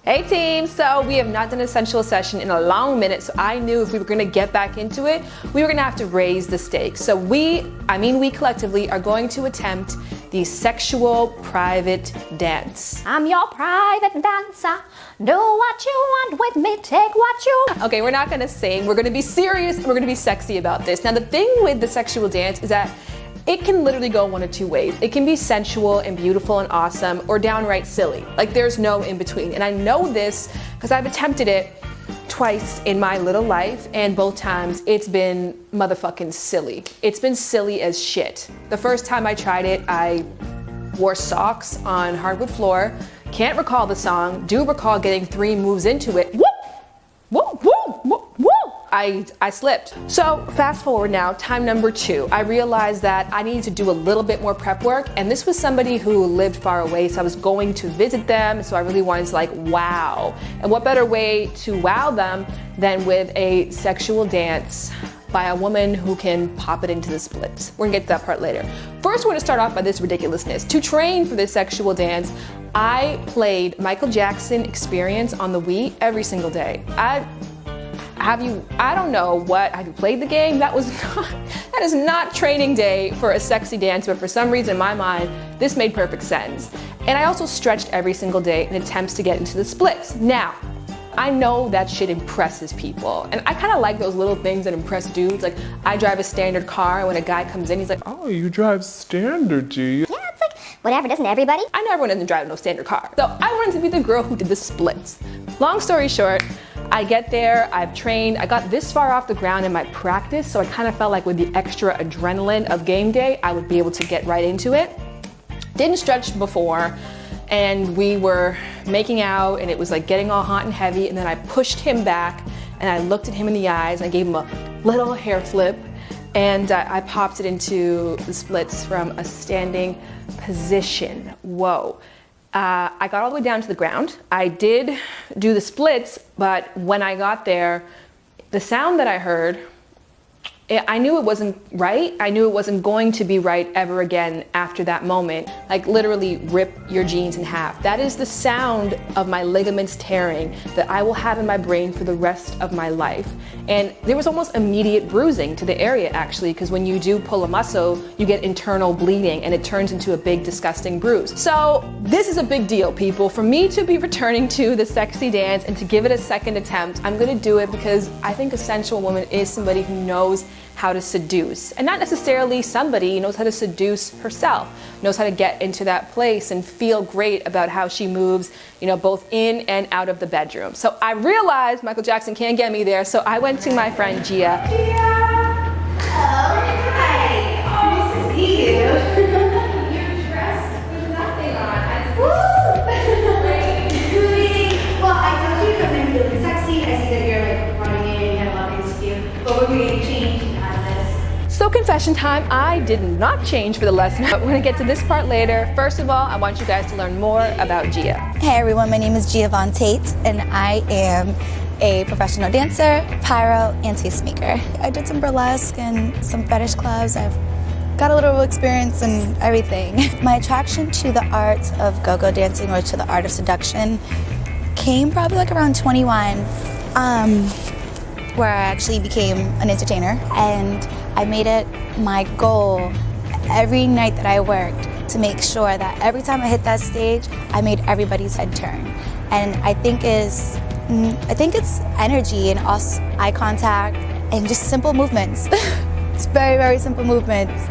Hey team, so we have not done a sensual session in a long minute, so I knew if we were gonna get back into it, we were gonna have to raise the stakes. So we collectively are going to attempt the sexual private dance. I'm your private dancer. Do what you want with me, take what you... Okay, we're not gonna sing, we're gonna be serious, and we're gonna be sexy about this. Now the thing with the sexual dance is that it can literally go one of two ways. It can be sensual and beautiful and awesome, or downright silly. Like there's no in between. And I know this because I've attempted it twice in my little life, and both times it's been motherfucking silly. It's been silly as shit. The first time I tried it, I wore socks on hardwood floor. Can't recall the song, do recall getting 3 moves into it. Whoop! Whoop, whoop, whoop, whoop! I slipped. So fast forward now, time number 2. I realized that I needed to do a little bit more prep work, and this was somebody who lived far away, so I was going to visit them, so I really wanted to like wow. And what better way to wow them than with a sexual dance by a woman who can pop it into the splits. We're gonna get to that part later. First, we're gonna start off by this ridiculousness. To train for this sexual dance, I played Michael Jackson Experience on the Wii every single day. I don't know what, have you played the game? That is not training day for a sexy dance, but for some reason in my mind, this made perfect sense. And I also stretched every single day in attempts to get into the splits. Now, I know that shit impresses people, and I kind of like those little things that impress dudes. Like, I drive a standard car, and when a guy comes in, he's like, oh, you drive standard, do you? Yeah, it's like, whatever, doesn't everybody? I know everyone doesn't drive no standard car. So I wanted to be the girl who did the splits. Long story short, I get there, I've trained, I got this far off the ground in my practice, so I kind of felt like with the extra adrenaline of game day, I would be able to get right into it. Didn't stretch before, and we were making out, and it was like getting all hot and heavy, and then I pushed him back, and I looked at him in the eyes, and I gave him a little hair flip, and I popped it into the splits from a standing position. Whoa. I got all the way down to the ground. I did do the splits, but when I got there, the sound that I heard, I knew it wasn't right. I knew it wasn't going to be right ever again after that moment. Like literally rip your jeans in half. That is the sound of my ligaments tearing that I will have in my brain for the rest of my life. And there was almost immediate bruising to the area actually, because when you do pull a muscle, you get internal bleeding and it turns into a big disgusting bruise. So this is a big deal, people. For me to be returning to the sexy dance and to give it a second attempt, I'm gonna do it because I think a sensual woman is somebody who knows how to seduce, and not necessarily somebody who knows how to seduce herself, knows how to get into that place and feel great about how she moves, you know, both in and out of the bedroom. So I realized Michael Jackson can't get me there, so I went to my friend Gia. Gia! Oh, hi! Oh, nice to see you. You're dressed with nothing on. Woo! Well, I told you to come in really sexy. I see that you're like running in, you have a lot of things to do, but we're going to change. So confession time, I did not change for the lesson, but we're gonna get to this part later. First of all, I want you guys to learn more about Gia. Hey everyone, my name is Gia Von Tate, and I am a professional dancer, pyro, and tastemaker. I did some burlesque and some fetish clubs. I've got a little experience in everything. My attraction to the art of go-go dancing, or to the art of seduction, came probably like around 21, where I actually became an entertainer, and I made it my goal every night that I worked to make sure that every time I hit that stage, I made everybody's head turn. And I think it's energy and eye contact and just simple movements. It's very, very simple movements,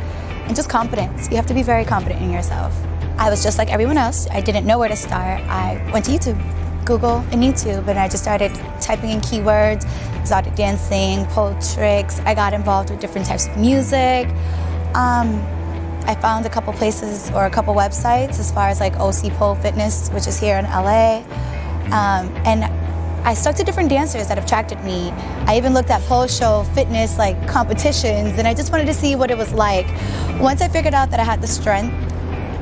and just confidence. You have to be very confident in yourself. I was just like everyone else. I didn't know where to start. I went to YouTube, Google and YouTube, and I just started typing in keywords, exotic dancing, pole tricks. I got involved with different types of music. I found a couple places or a couple websites as far as like OC Pole Fitness, which is here in LA. And I stuck to different dancers that attracted me. I even looked at pole show fitness like competitions, and I just wanted to see what it was like. Once I figured out that I had the strength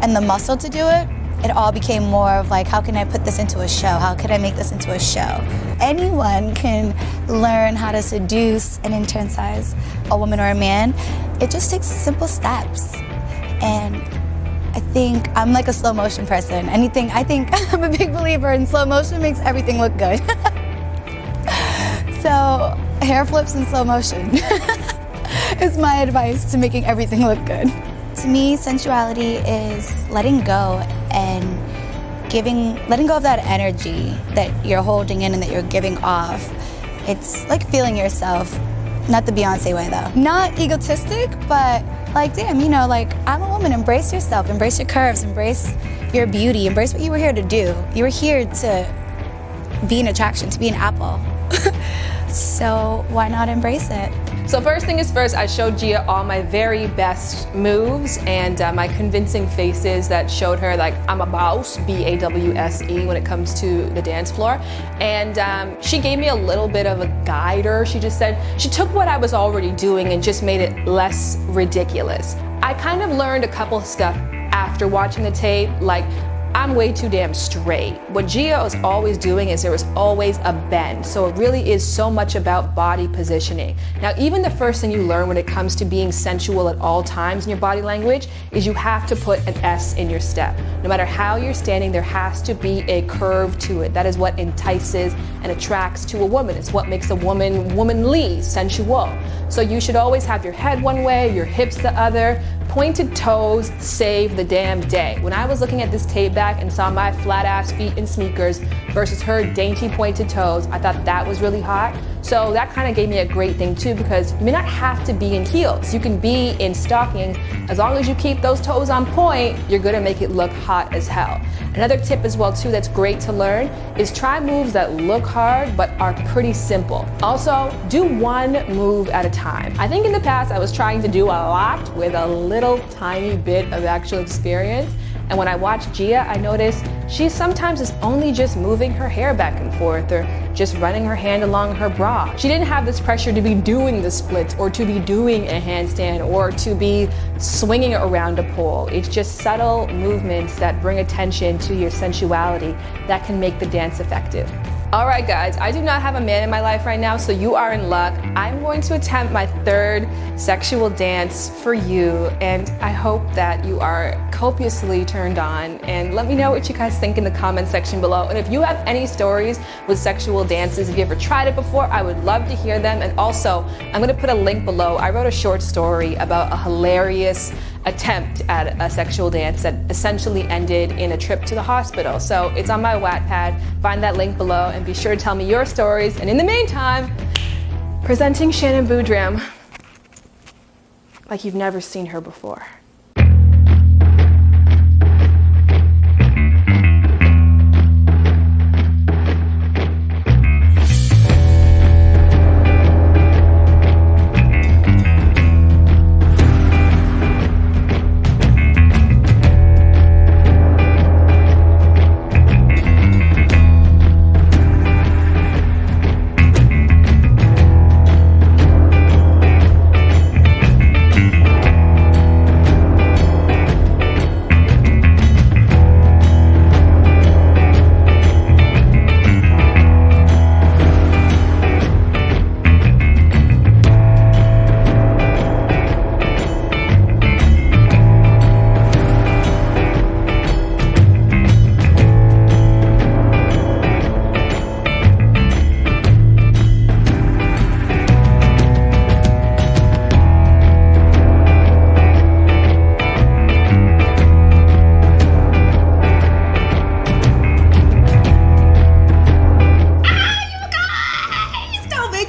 and the muscle to do it, it all became more of like, how can I put this into a show? How can I make this into a show? Anyone can learn how to seduce and internalize a woman or a man. It just takes simple steps. And I think I'm like a slow motion person. I think I'm a big believer in slow motion makes everything look good. So hair flips in slow motion is my advice to making everything look good. To me, sensuality is letting go and letting go of that energy that you're holding in and that you're giving off. It's like feeling yourself, not the Beyonce way though. Not egotistic, but like, damn, you know, like, I'm a woman, embrace yourself, embrace your curves, embrace your beauty, embrace what you were here to do. You were here to be an attraction, to be an apple. So why not embrace it? So first thing is first, I showed Gia all my very best moves and my convincing faces that showed her like I'm a boss, B-A-W-S-E, when it comes to the dance floor. And she gave me a little bit of a guider. She just said, she took what I was already doing and just made it less ridiculous. I kind of learned a couple stuff after watching the tape, like I'm way too damn straight. What Gia was always doing is there was always a bend. So it really is so much about body positioning. Now, even the first thing you learn when it comes to being sensual at all times in your body language is you have to put an S in your step. No matter how you're standing, there has to be a curve to it. That is what entices and attracts to a woman. It's what makes a woman womanly, sensual. So you should always have your head one way, your hips the other. Pointed toes save the damn day. When I was looking at this tape back and saw my flat ass feet in sneakers versus her dainty pointed toes, I thought that was really hot. So that kind of gave me a great thing too, because you may not have to be in heels. You can be in stockings. As long as you keep those toes on point, you're gonna make it look hot as hell. Another tip as well too that's great to learn is try moves that look hard but are pretty simple. Also, do one move at a time. I think in the past I was trying to do a lot with a little tiny bit of actual experience. And when I watch Gia, I notice she sometimes is only just moving her hair back and forth or just running her hand along her bra. She didn't have this pressure to be doing the splits or to be doing a handstand or to be swinging around a pole. It's just subtle movements that bring attention to your sensuality that can make the dance effective. All right, guys, I do not have a man in my life right now, so you are in luck. I'm going to attempt my third sexual dance for you, and I hope that you are copiously turned on. And let me know what you guys think in the comment section below. And if you have any stories with sexual dances, if you ever tried it before, I would love to hear them. And also, I'm gonna put a link below. I wrote a short story about a hilarious attempt at a sexual dance that essentially ended in a trip to the hospital. So it's on my Wattpad. Find that link below and be sure to tell me your stories. And in the meantime, presenting Shannon Boodram like you've never seen her before.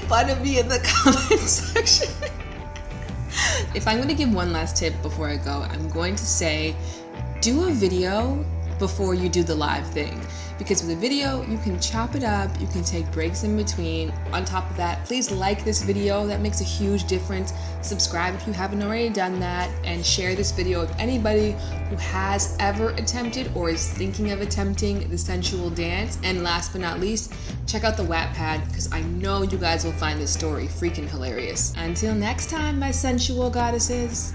Fun of me in the comment section. If I'm going to give one last tip before I go, I'm going to say do a video before you do the live thing, because with a video you can chop it up, you can take breaks in between. On top of that, please like this video, that makes a huge difference. Subscribe if you haven't already done that, and share this video with anybody who has ever attempted or is thinking of attempting the sensual dance. And last but not least, check out the Wattpad, because I know you guys will find this story freaking hilarious. Until next time, my sensual goddesses.